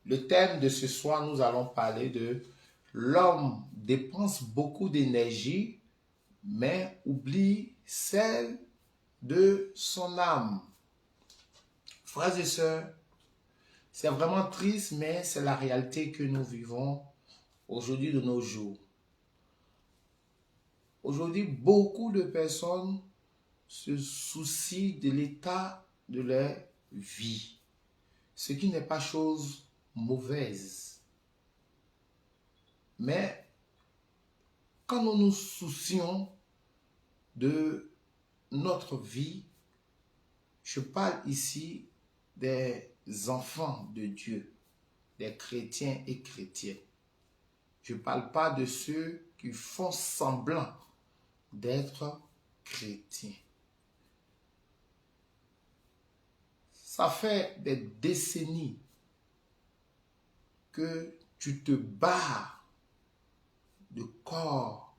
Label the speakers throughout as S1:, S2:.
S1: Le thème de ce soir, nous allons parler de l'homme dépense beaucoup d'énergie, mais oublie celle de son âme. Frères et sœurs, c'est vraiment triste, mais c'est la réalité que nous vivons aujourd'hui de nos jours. Aujourd'hui, beaucoup de personnes se soucient de l'état de leur vie, ce qui n'est pas chose mauvaise. Mais quand nous nous soucions de notre vie, je parle ici des enfants de Dieu, des chrétiens et chrétiennes. Je ne parle pas de ceux qui font semblant d'être chrétiens. Ça fait des décennies que tu te bats de corps,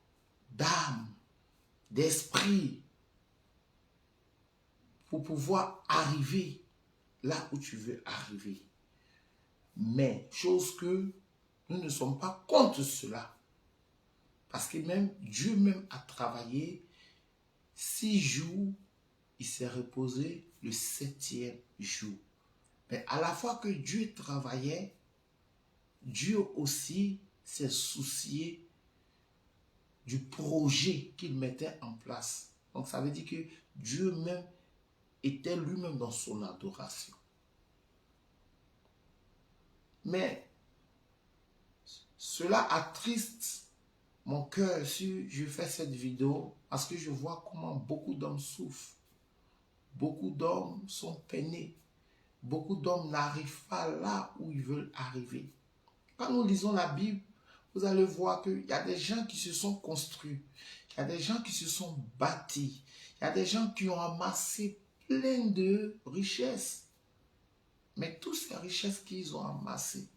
S1: d'âme, d'esprit pour pouvoir arriver là où tu veux arriver. Mais, chose que nous ne sommes pas contre cela. Parce que même Dieu même a travaillé 6 jours, il s'est reposé le 7e jour. Mais à la fois que Dieu travaillait, Dieu aussi s'est soucié du projet qu'il mettait en place. Donc ça veut dire que Dieu même était lui-même dans son adoration. Mais cela attriste mon cœur si je fais cette vidéo parce que je vois comment beaucoup d'hommes souffrent. Beaucoup d'hommes sont peinés. Beaucoup d'hommes n'arrivent pas là où ils veulent arriver. Quand nous lisons la Bible, vous allez voir qu'il y a des gens qui se sont construits. Il y a des gens qui se sont bâtis. Il y a des gens qui ont amassé plein de richesses. Mais toutes ces richesses qu'ils ont amassées,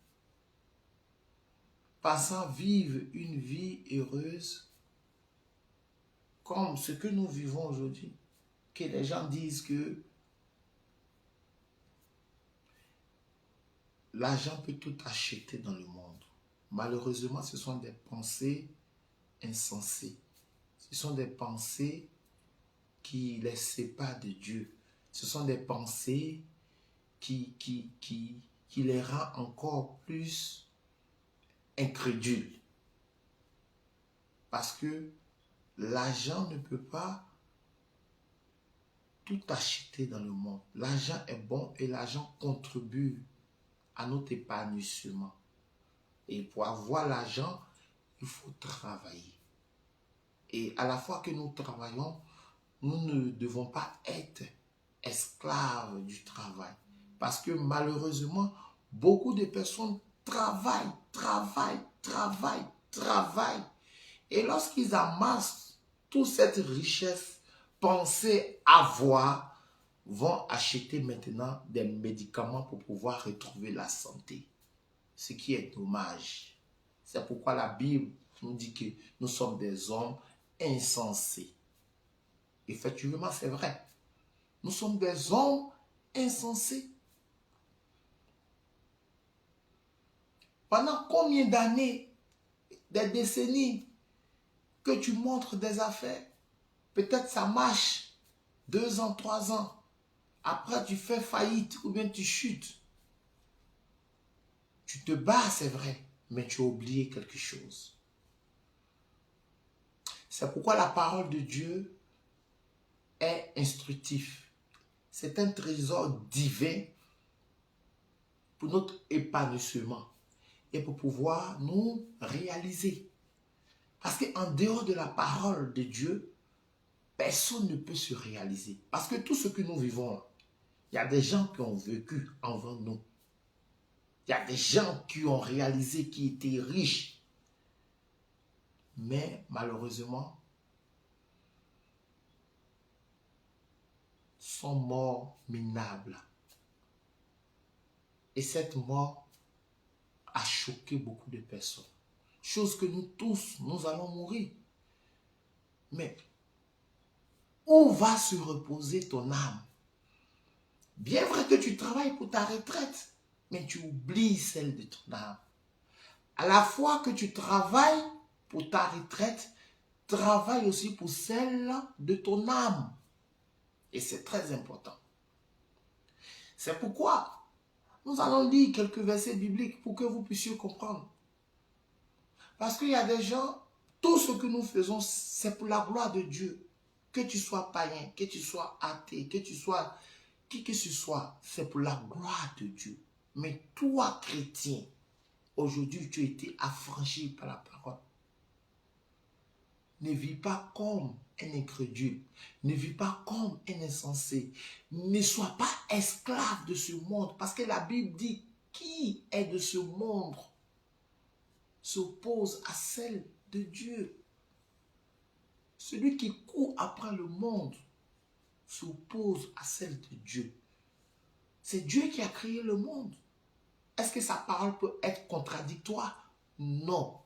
S1: passant vivre une vie heureuse, comme ce que nous vivons aujourd'hui, que les gens disent que l'argent peut tout acheter dans le monde. Malheureusement, ce sont des pensées insensées. Ce sont des pensées qui les séparent de Dieu. Ce sont des pensées qui les rend encore plus incrédules. Parce que l'argent ne peut pas tout acheter dans le monde. L'argent est bon et l'argent contribue à notre épanouissement. Et pour avoir l'argent, il faut travailler. Et à la fois que nous travaillons, nous ne devons pas être esclaves du travail. Parce que malheureusement, beaucoup de personnes travaillent. Et lorsqu'ils amassent toute cette richesse pensée avoir, vont acheter maintenant des médicaments pour pouvoir retrouver la santé. Ce qui est dommage. C'est pourquoi la Bible nous dit que nous sommes des hommes insensés. Effectivement, c'est vrai. Nous sommes des hommes insensés. Pendant combien d'années, des décennies, que tu montres des affaires, peut-être ça marche 2 ans, 3 ans. Après, tu fais faillite ou bien tu chutes. Tu te bats, c'est vrai, mais tu as oublié quelque chose. C'est pourquoi la parole de Dieu est instructive. C'est un trésor divin pour notre épanouissement et pour pouvoir nous réaliser. Parce qu'en dehors de la parole de Dieu, personne ne peut se réaliser. Parce que tout ce que nous vivons, il y a des gens qui ont vécu avant nous. Il y a des gens qui ont réalisé, qui étaient riches. Mais malheureusement, sont morts minables. Et cette mort a choqué beaucoup de personnes. Chose que nous tous, nous allons mourir. Mais où va se reposer ton âme? Bien vrai que tu travailles pour ta retraite, mais tu oublies celle de ton âme. À la fois que tu travailles pour ta retraite, travaille aussi pour celle de ton âme. Et c'est très important. C'est pourquoi nous allons lire quelques versets bibliques pour que vous puissiez comprendre. Parce qu'il y a des gens, tout ce que nous faisons, c'est pour la gloire de Dieu. Que tu sois païen, que tu sois athée, que tu sois qui que ce soit, c'est pour la gloire de Dieu. Mais toi, chrétien, aujourd'hui, tu as été affranchi par la parole. Ne vis pas comme un incrédule. Ne vis pas comme un insensé. Ne sois pas esclave de ce monde. Parce que la Bible dit, qui est de ce monde s'oppose à celle de Dieu. Celui qui court après le monde s'oppose à celle de Dieu. C'est Dieu qui a créé le monde. Est-ce que sa parole peut être contradictoire? Non.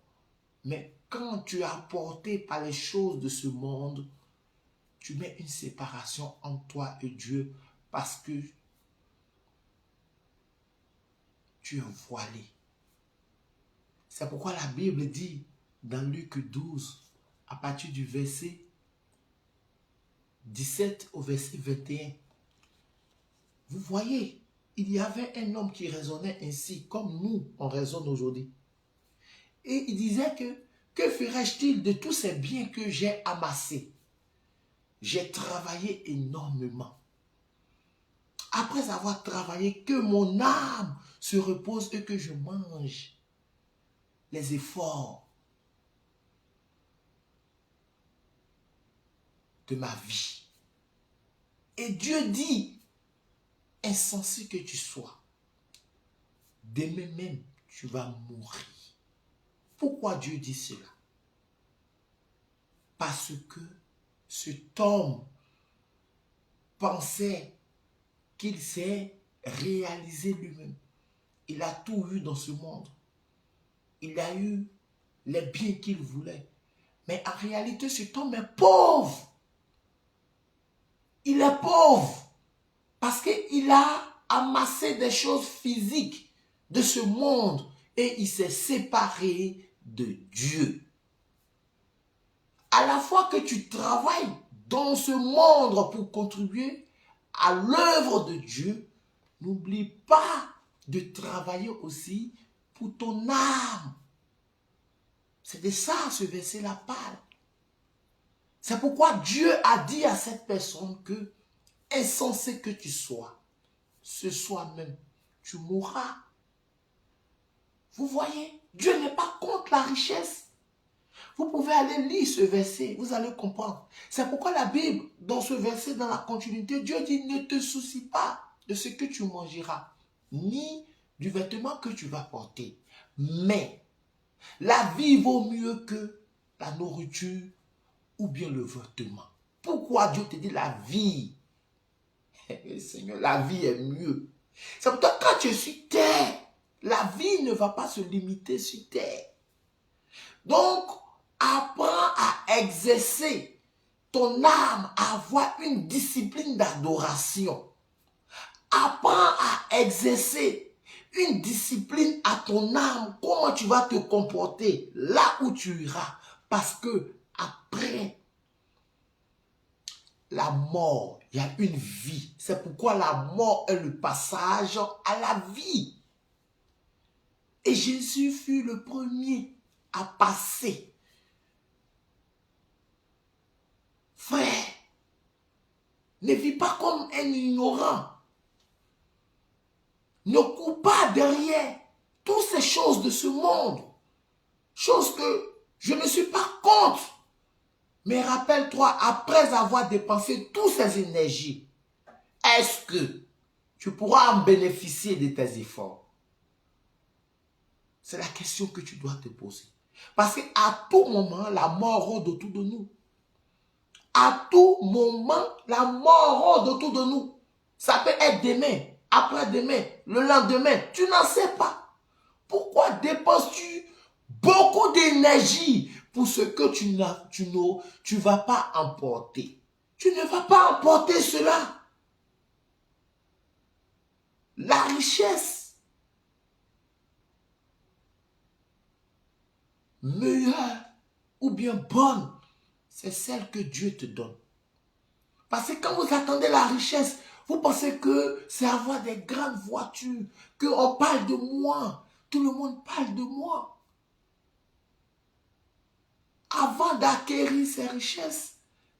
S1: Mais quand tu es apporté par les choses de ce monde, tu mets une séparation entre toi et Dieu parce que tu es voilé. C'est pourquoi la Bible dit dans Luc 12, à partir du verset 17 au verset 21, vous voyez, il y avait un homme qui raisonnait ainsi, comme nous, on raisonne aujourd'hui. Et il disait que ferais-je-t-il de tous ces biens que j'ai amassés? J'ai travaillé énormément. Après avoir travaillé, que mon âme se repose et que je mange les efforts de ma vie. Et Dieu dit, insensé que tu sois, demain même, tu vas mourir. Pourquoi Dieu dit cela? Parce que cet homme pensait qu'il s'est réalisé lui-même. Il a tout eu dans ce monde. Il a eu les biens qu'il voulait. Mais en réalité, cet homme est pauvre. Il est pauvre parce qu'il a amassé des choses physiques de ce monde et il s'est séparé de Dieu. À la fois que tu travailles dans ce monde pour contribuer à l'œuvre de Dieu, n'oublie pas de travailler aussi pour ton âme. C'est de ça ce verset-là parle. C'est pourquoi Dieu a dit à cette personne que, insensé que tu sois, ce soir même, tu mourras. Vous voyez, Dieu n'est pas contre la richesse. Vous pouvez aller lire ce verset, vous allez comprendre. C'est pourquoi la Bible, dans ce verset, dans la continuité, Dieu dit, ne te soucie pas de ce que tu mangeras, ni du vêtement que tu vas porter. Mais la vie vaut mieux que la nourriture ou bien le vêtement. Pourquoi Dieu te dit la vie? Seigneur, la vie est mieux. C'est pourquoi quand tu es sur terre, la vie ne va pas se limiter sur terre. Donc, apprends à exercer ton âme, à avoir une discipline d'adoration. Apprends à exercer une discipline à ton âme. Comment tu vas te comporter là où tu iras. Parce que après la mort, il y a une vie. C'est pourquoi la mort est le passage à la vie. Et Jésus fut le premier à passer. Frère, ne vis pas comme un ignorant. Ne cours pas derrière toutes ces choses de ce monde. Choses que je ne suis pas contre. Mais rappelle-toi, après avoir dépensé toutes ces énergies, est-ce que tu pourras en bénéficier de tes efforts? C'est la question que tu dois te poser. Parce qu'à tout moment, la mort rôde autour de nous. À tout moment, la mort rôde autour de nous. Ça peut être demain, après-demain, le lendemain. Tu n'en sais pas. Pourquoi dépenses-tu beaucoup d'énergie pour ce que tu ne vas pas emporter? Tu ne vas pas emporter cela. La richesse meilleure ou bien bonne, c'est celle que Dieu te donne. Parce que quand vous attendez la richesse, vous pensez que c'est avoir des grandes voitures, qu'on parle de moi. Tout le monde parle de moi. Avant d'acquérir ces richesses,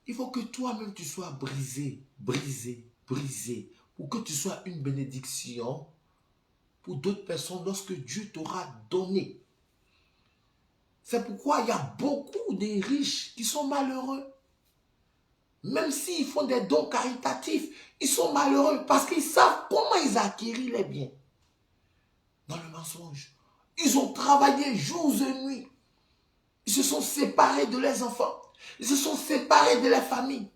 S1: il faut que toi-même tu sois brisé, brisé, brisé, pour que tu sois une bénédiction pour d'autres personnes lorsque Dieu t'aura donné. C'est pourquoi il y a beaucoup de riches qui sont malheureux. Même s'ils font des dons caritatifs, ils sont malheureux parce qu'ils savent comment ils acquérir les biens. Dans le mensonge. Ils ont travaillé jours et nuits. Ils se sont séparés de leurs enfants. Ils se sont séparés de leur famille.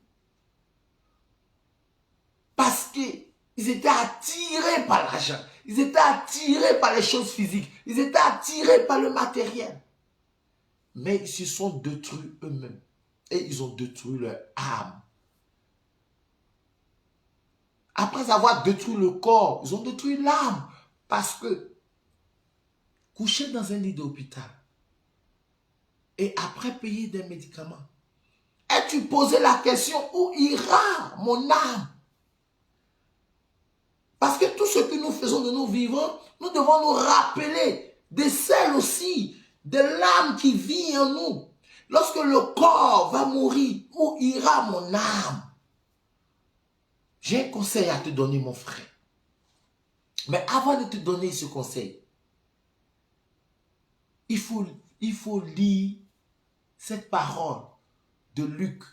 S1: Parce qu'ils étaient attirés par l'argent. Ils étaient attirés par les choses physiques. Ils étaient attirés par le matériel. Mais ils se sont détruits eux-mêmes. Et ils ont détruit leur âme. Après avoir détruit le corps, ils ont détruit l'âme. Parce que coucher dans un lit d'hôpital et après payer des médicaments, as-tu posé la question où ira mon âme? Parce que tout ce que nous faisons de nos vivants, nous devons nous rappeler de celle aussi, de l'âme qui vit en nous. Lorsque le corps va mourir, où ira mon âme? J'ai un conseil à te donner, mon frère. Mais avant de te donner ce conseil, il faut lire cette parole de Luc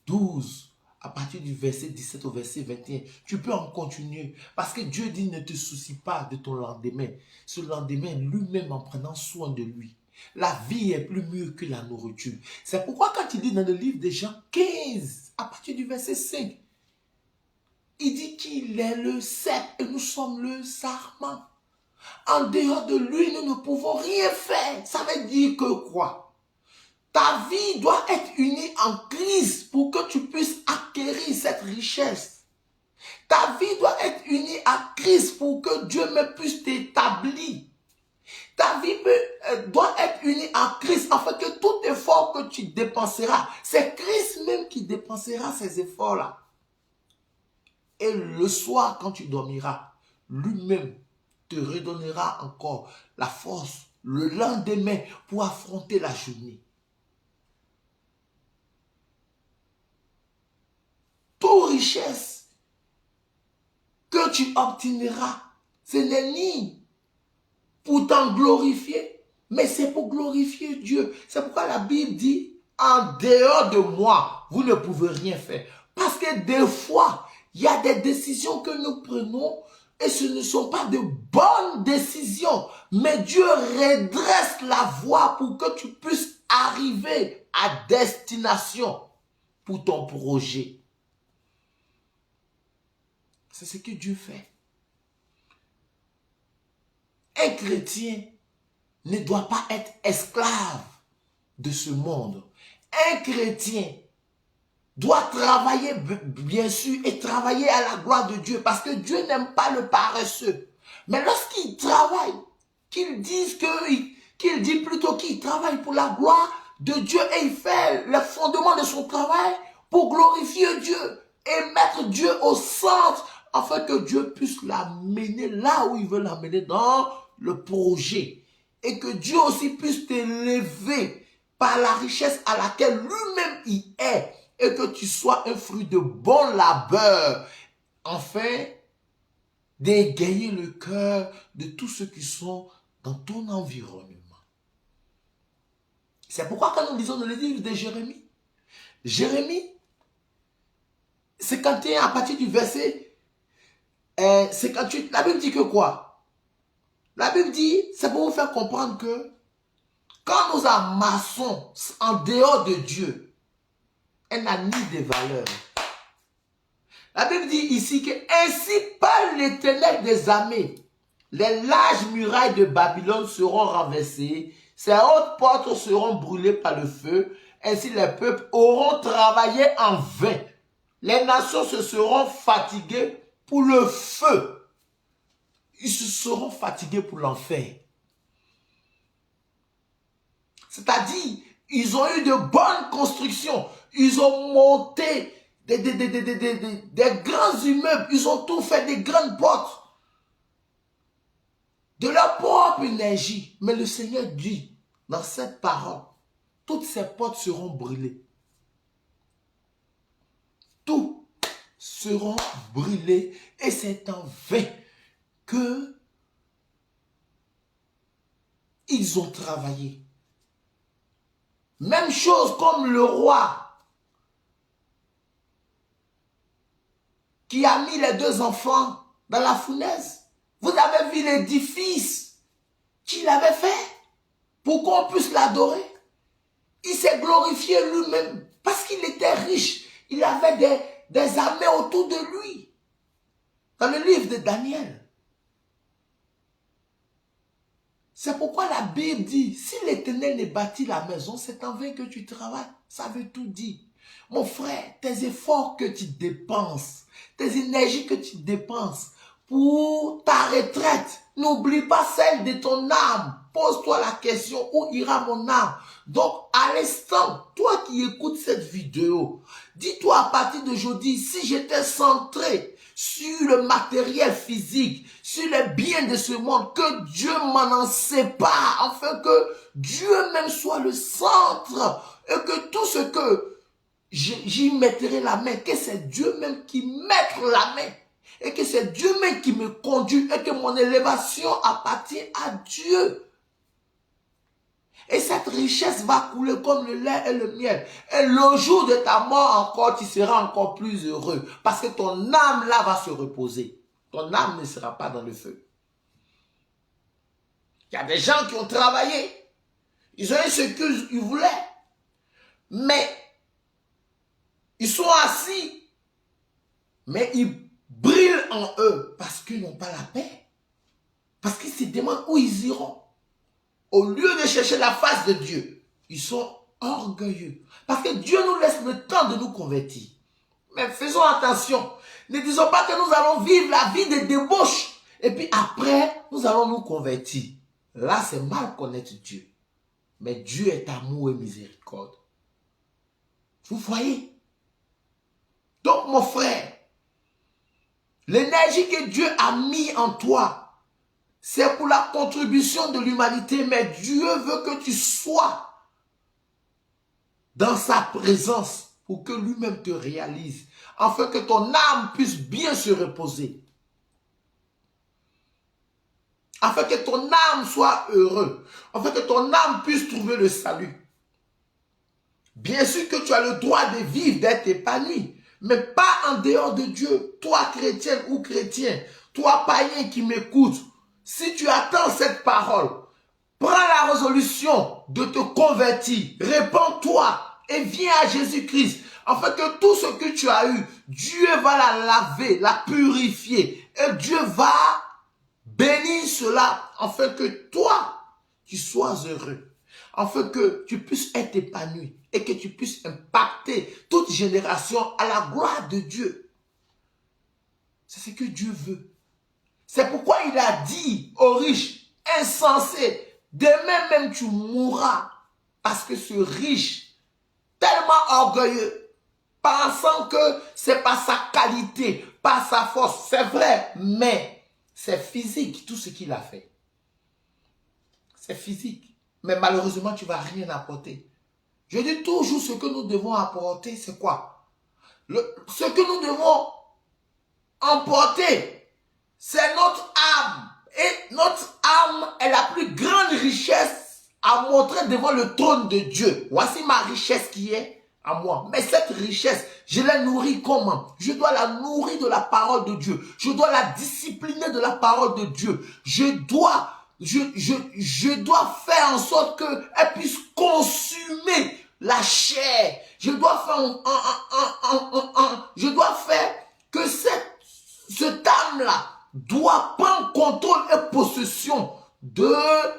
S1: 12, à partir du verset 17 au verset 21. Tu peux en continuer. Parce que Dieu dit, ne te soucie pas de ton lendemain. Ce lendemain, lui-même en prenant soin de lui. La vie est plus mieux que la nourriture. C'est pourquoi quand il dit dans le livre de Jean 15, à partir du verset 5, il dit qu'il est le cep et nous sommes le sarment. En dehors de lui, nous ne pouvons rien faire. Ça veut dire que quoi? Ta vie doit être unie en Christ pour que tu puisses acquérir cette richesse. Ta vie doit être unie à Christ pour que Dieu me puisse t'établir. Ta vie doit être unie à Christ afin que tout effort que tu dépenseras, c'est Christ même qui dépensera ces efforts-là. Et le soir, quand tu dormiras, lui-même te redonnera encore la force le lendemain pour affronter la journée. Toute richesse que tu obtiendras, ce n'est ni pour t'en glorifier, mais c'est pour glorifier Dieu. C'est pourquoi la Bible dit, en dehors de moi, vous ne pouvez rien faire. Parce que des fois, il y a des décisions que nous prenons et ce ne sont pas de bonnes décisions. Mais Dieu redresse la voie pour que tu puisses arriver à destination pour ton projet. C'est ce que Dieu fait. Un chrétien ne doit pas être esclave de ce monde. Un chrétien doit travailler, bien sûr, et travailler à la gloire de Dieu, parce que Dieu n'aime pas le paresseux. Mais lorsqu'il travaille, qu'il dit plutôt qu'il travaille pour la gloire de Dieu et il fait le fondement de son travail pour glorifier Dieu et mettre Dieu au centre afin que Dieu puisse l'amener là où il veut l'amener dans le projet. Et que Dieu aussi puisse t'élever par la richesse à laquelle lui-même il est. Et que tu sois un fruit de bon labeur. Enfin, d'égayer le cœur de tous ceux qui sont dans ton environnement. C'est pourquoi quand nous lisons dans le livre de Jérémie, Jérémie 51 à partir du verset 58, la Bible dit que quoi? La Bible dit, c'est pour vous faire comprendre que quand nous amassons en dehors de Dieu, elle n'a ni de valeur. La Bible dit ici que ainsi parle l'Éternel des armées. Les larges murailles de Babylone seront renversées, ses hautes portes seront brûlées par le feu, ainsi les peuples auront travaillé en vain. Les nations se seront fatiguées pour le feu. Ils se seront fatigués pour l'enfer. C'est-à-dire, ils ont eu de bonnes constructions. Ils ont monté des grands immeubles. Ils ont tout fait, des grandes portes. De leur propre énergie. Mais le Seigneur dit, dans cette parole, toutes ces portes seront brûlées. Tout seront brûlés. Et c'est en vain que ils ont travaillé. Même chose comme le roi qui a mis les 2 enfants dans la fournaise. Vous avez vu l'édifice qu'il avait fait pour qu'on puisse l'adorer. Il s'est glorifié lui-même parce qu'il était riche. Il avait des armées autour de lui. Dans le livre de Daniel. C'est pourquoi la Bible dit, si l'Éternel ne bâtit la maison, c'est en vain que tu travailles. Ça veut tout dire. Mon frère, tes efforts que tu dépenses, tes énergies que tu dépenses pour ta retraite, n'oublie pas celle de ton âme. Pose-toi la question, où ira mon âme? Donc, à l'instant, toi qui écoutes cette vidéo, dis-toi à partir d'aujourd'hui, si j'étais centré sur le matériel physique, sur les biens de ce monde, que Dieu m'en sépare, afin que Dieu même soit le centre, et que tout ce que j'y mettrai la main, que c'est Dieu même qui mette la main, et que c'est Dieu même qui me conduit, et que mon élévation appartient à Dieu. Et cette richesse va couler comme le lait et le miel. Et le jour de ta mort encore, tu seras encore plus heureux. Parce que ton âme là va se reposer. Ton âme ne sera pas dans le feu. Il y a des gens qui ont travaillé. Ils ont eu ce qu'ils voulaient. Mais ils sont assis. Mais ils brillent en eux parce qu'ils n'ont pas la paix. Parce qu'ils se demandent où ils iront. Au lieu de chercher la face de Dieu, ils sont orgueilleux. Parce que Dieu nous laisse le temps de nous convertir. Mais faisons attention. Ne disons pas que nous allons vivre la vie de débauche. Et puis après, nous allons nous convertir. Là, c'est mal connaître Dieu. Mais Dieu est amour et miséricorde. Vous voyez? Donc, mon frère, l'énergie que Dieu a mis en toi, c'est pour la contribution de l'humanité, mais Dieu veut que tu sois dans sa présence pour que lui-même te réalise, afin que ton âme puisse bien se reposer, afin que ton âme soit heureuse, afin que ton âme puisse trouver le salut. Bien sûr que tu as le droit de vivre, d'être épanoui, mais pas en dehors de Dieu. Toi, chrétienne ou chrétien, toi, païen qui m'écoutes, si tu attends cette parole, prends la résolution de te convertir, répands-toi et viens à Jésus-Christ, afin que tout ce que tu as eu, Dieu va la laver, la purifier, et Dieu va bénir cela, afin que toi, tu sois heureux, afin que tu puisses être épanoui, et que tu puisses impacter toute génération à la gloire de Dieu. C'est ce que Dieu veut. C'est pourquoi il a dit aux riches, insensés, demain même tu mourras. Parce que ce riche, tellement orgueilleux, pensant que c'est pas sa qualité, pas sa force, c'est vrai, mais c'est physique tout ce qu'il a fait. C'est physique. Mais malheureusement, tu ne vas rien apporter. Je dis toujours ce que nous devons apporter, c'est quoi? Ce que nous devons emporter, c'est notre âme. Et notre âme est la plus grande richesse à montrer devant le trône de Dieu. Voici ma richesse qui est à moi. Mais cette richesse, je la nourris comment? Je dois la nourrir de la parole de Dieu. Je dois la discipliner de la parole de Dieu. Je dois faire en sorte qu'elle puisse consumer la chair. Je dois faire que cette âme-là doit prendre contrôle et possession de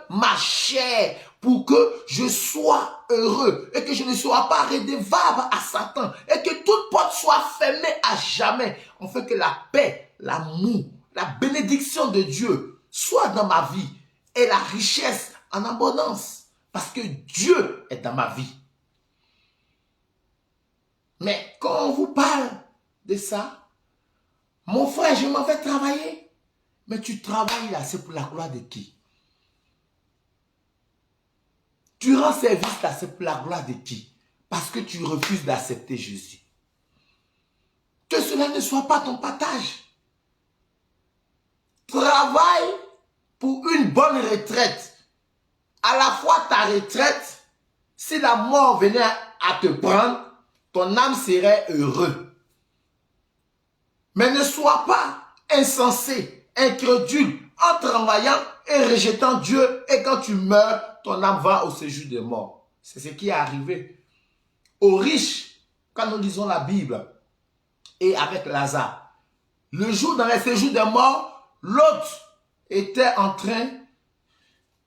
S1: ma chair pour que je sois heureux et que je ne sois pas redevable à Satan et que toute porte soit fermée à jamais. On fait que la paix, l'amour, la bénédiction de Dieu soit dans ma vie et la richesse en abondance. Parce que Dieu est dans ma vie. Mais quand on vous parle de ça, mon frère, je m'en vais travailler. Mais tu travailles là, c'est pour la gloire de qui? Tu rends service là, c'est pour la gloire de qui? Parce que tu refuses d'accepter Jésus. Que cela ne soit pas ton partage. Travaille pour une bonne retraite. À la fois ta retraite, si la mort venait à te prendre, ton âme serait heureux. Mais ne sois pas insensé, incrédule, en travaillant et rejetant Dieu. Et quand tu meurs, ton âme va au séjour des morts. C'est ce qui est arrivé aux riches quand nous lisons la Bible et avec Lazare. Le jour dans le séjour des morts, l'autre était en train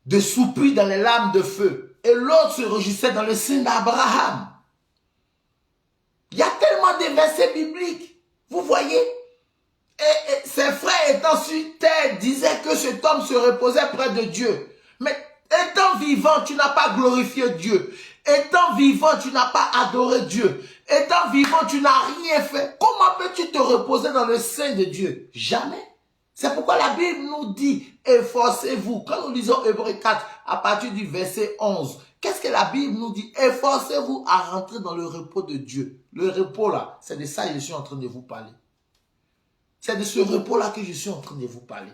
S1: de soupir dans les lames de feu. Et l'autre se réjouissait dans le sein d'Abraham. Il y a tellement de versets bibliques. Vous voyez? Et ses frères étant sur terre disaient que cet homme se reposait près de Dieu. Mais étant vivant, tu n'as pas glorifié Dieu. Étant vivant, tu n'as pas adoré Dieu. Étant vivant, tu n'as rien fait. Comment peux-tu te reposer dans le sein de Dieu? Jamais. C'est pourquoi la Bible nous dit, efforcez-vous. Quand nous lisons Hébreux 4, à partir du verset 11, qu'est-ce que la Bible nous dit? Efforcez-vous à rentrer dans le repos de Dieu. Le repos là, c'est de ça que je suis en train de vous parler. C'est de ce repos-là que je suis en train de vous parler.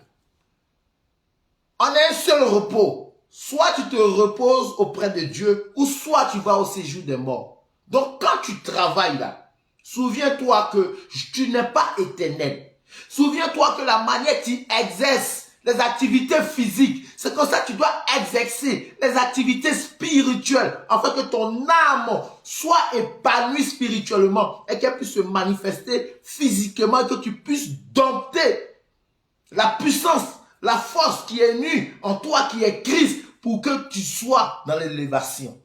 S1: On a un seul repos. Soit tu te reposes auprès de Dieu, ou soit tu vas au séjour des morts. Donc quand tu travailles là, souviens-toi que tu n'es pas éternel. Souviens-toi que la manière que tu exerces les activités physiques, c'est comme ça que tu dois exercer les activités spirituelles, afin que ton âme soit épanouie spirituellement et qu'elle puisse se manifester physiquement et que tu puisses dompter la puissance, la force qui est nue en toi, qui est Christ, pour que tu sois dans l'élévation.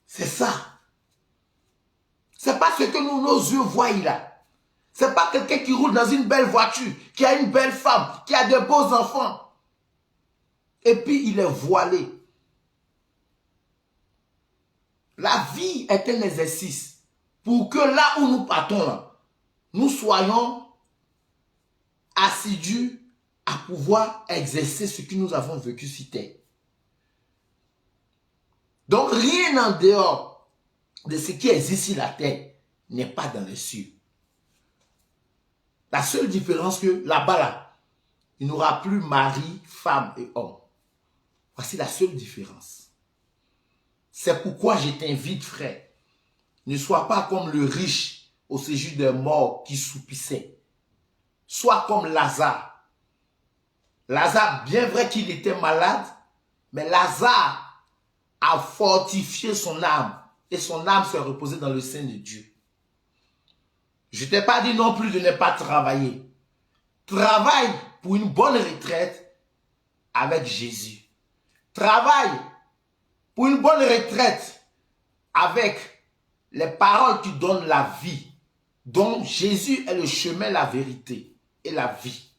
S1: C'est ça. C'est pas ce que nos yeux voient là. C'est pas quelqu'un qui roule dans une belle voiture, qui a une belle femme, qui a de beaux enfants. Et puis il est voilé. La vie est un exercice pour que là où nous partons, là, nous soyons assidus à pouvoir exercer ce que nous avons vécu sur terre. Donc rien en dehors de ce qui existe sur la terre n'est pas dans les cieux. La seule différence que là-bas, là, il n'y aura plus mari, femme et homme. Voici la seule différence. C'est pourquoi je t'invite, frère, ne sois pas comme le riche au séjour des morts qui soupissait. Sois comme Lazare. Lazare, bien vrai qu'il était malade, mais Lazare a fortifié son âme et son âme s'est reposée dans le sein de Dieu. Je ne t'ai pas dit non plus de ne pas travailler. Travaille pour une bonne retraite avec Jésus. Travaille pour une bonne retraite avec les paroles qui donnent la vie. Donc Jésus est le chemin, la vérité et la vie.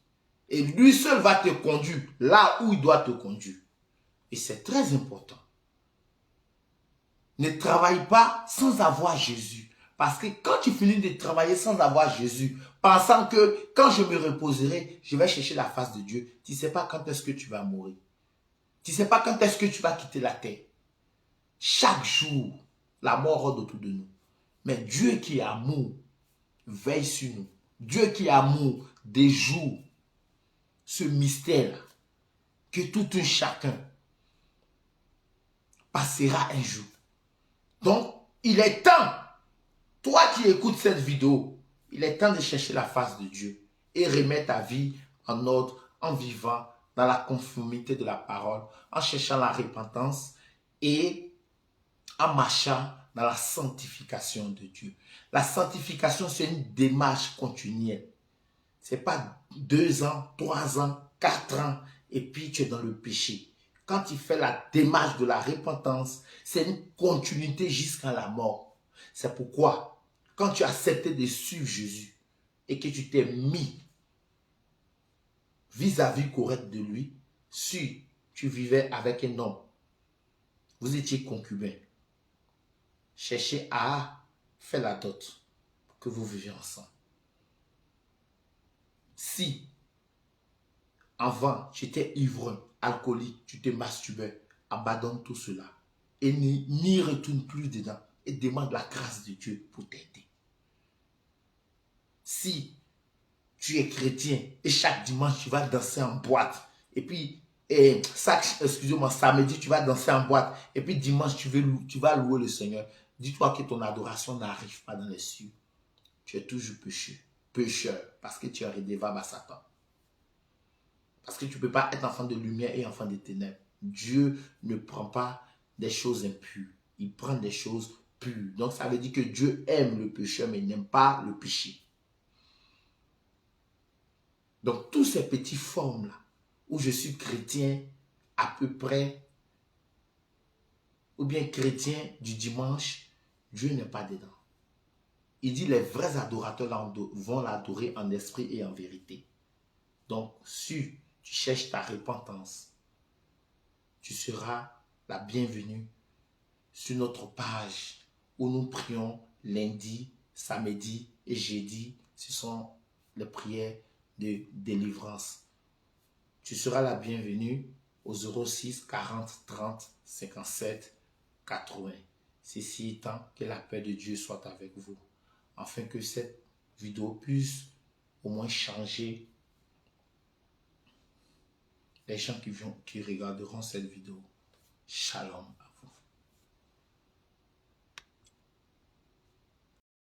S1: Et lui seul va te conduire là où il doit te conduire. Et c'est très important. Ne travaille pas sans avoir Jésus. Parce que quand tu finis de travailler sans avoir Jésus, pensant que quand je me reposerai, je vais chercher la face de Dieu, tu ne sais pas quand est-ce que tu vas mourir. Tu ne sais pas quand est-ce que tu vas quitter la terre. Chaque jour, la mort rôde autour de nous. Mais Dieu qui est amour, veille sur nous. Dieu qui est amour, déjoue ce mystère que tout un chacun passera un jour. Donc, il est temps, toi qui écoutes cette vidéo, il est temps de chercher la face de Dieu et remettre ta vie en ordre en vivant dans la conformité de la parole, en cherchant la repentance et en marchant dans la sanctification de Dieu. La sanctification, c'est une démarche continuelle. Ce n'est pas 2 ans, 3 ans, 4 ans et puis tu es dans le péché. Quand tu fais la démarche de la repentance, c'est une continuité jusqu'à la mort. C'est pourquoi, quand tu as accepté de suivre Jésus et que tu t'es mis vis-à-vis correct de lui, si tu vivais avec un homme Vous étiez concubin. Cherchez à faire la dot pour que vous viviez ensemble. Si avant, tu étais ivre, alcoolique, tu te masturbais, abandonne tout cela et n'y retourne plus dedans et demande la grâce de Dieu pour t'aider. Si tu es chrétien et chaque dimanche tu vas danser en boîte et puis samedi tu vas danser en boîte et puis dimanche tu vas louer le Seigneur, dis-toi que ton adoration n'arrive pas dans les cieux. Tu es toujours pécheur parce que tu es redevable à Satan. Parce que tu ne peux pas être enfant de lumière et enfant de ténèbres. Dieu ne prend pas des choses impures. Il prend des choses pures. Donc ça veut dire que Dieu aime le pécheur mais il n'aime pas le péché. Donc tous ces petites formes-là, où je suis chrétien à peu près, ou bien chrétien du dimanche, Dieu n'est pas dedans. Il dit les vrais adorateurs vont l'adorer en esprit et en vérité. Donc si tu cherches ta repentance, tu seras la bienvenue sur notre page où nous prions lundi, samedi et jeudi. Ce sont les prières de délivrance. Tu seras la bienvenue au 06 40 30 57 80. Ceci étant, que la paix de Dieu soit avec vous, afin que cette vidéo puisse au moins changer les gens qui regarderont cette vidéo. Shalom.